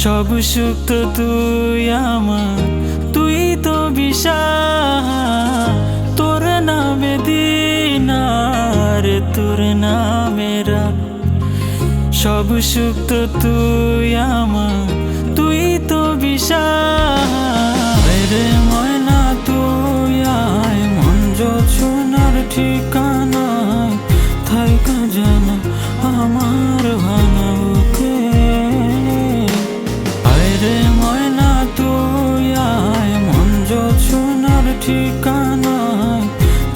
সব সুখ তো তুই আমার, তুই তো বিশাল। তোর নামে দিন আর তোর নামে রাত, সব সুখ তো তুই আমার, তুই তো বিশাল। রে ময়না তুই আয়, মন জোছনার ঠিকানায় থাইকা জানা আমার ভাঙা বুকে। আয় রে ময়না তুই আয়, মন জোছনার ঠিকানায়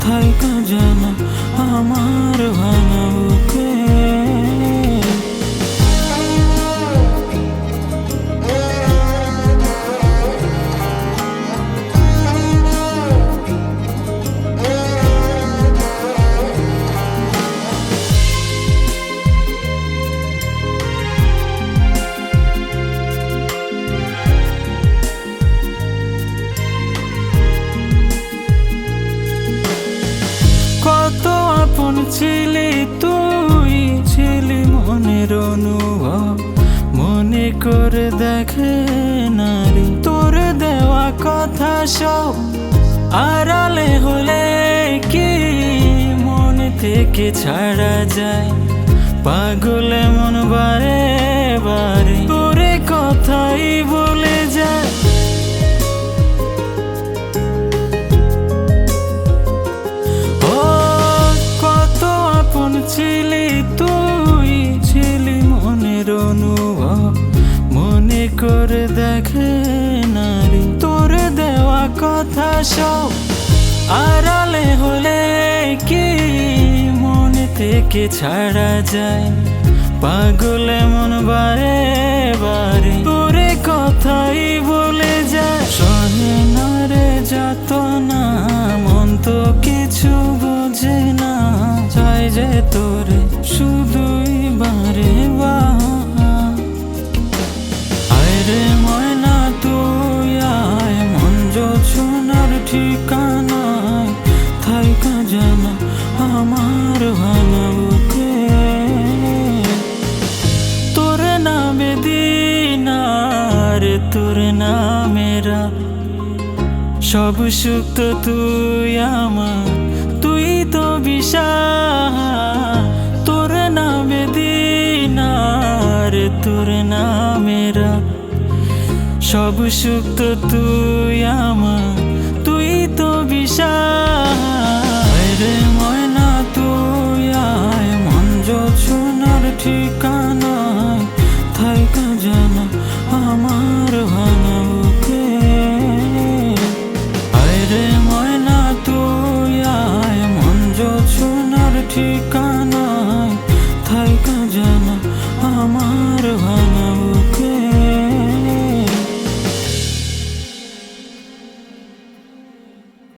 থাইকা জানা আমার ভাঙা বুকে। কত আপন ছিলি তুই, ছিলি মনের অনুভব, মনে করে দেখে নারী তোর দেওয়া কথা সব আড়ালে হলে কি মন থেকে ছাড়া যায়। পাগলে মন বারে বারে তোরে কথাই বলে যায়। ছিলি তুই, ছিলি মনের অনুভব, মনে করে দেখে নারী তোর দেওয়া কথা সব আড়ালে হলে কি মন থেকে ছাড়া যায়। পাগলে মন বারে বারে তোরে কথাই বলে যায়। সহে না রে যাত না, মন তো কিছু বোঝে না, চাই যে তোরে শুধুই বারে বার। আয় রে ময়না তুই আয়, মন জোছনার ঠিকানায় থাইকা জানা আমার ভাঙা বুকে। তোর নামে দিন আর তোর নামে রাত, সব সুখ তো তুই আমার, তুই তো বিশাল। তোর নামে দিন আর তোর নামে রাত, সব সুখ তো তুই আমার, তুই তো বিশাল। রে ময়না তুই আয়, মন জোছনার ঠিকানায় থাইকা জানা আমার ভাঙা বুকে। আয় রে ময়না তুই আয়, মন জোছনার ঠিকানায়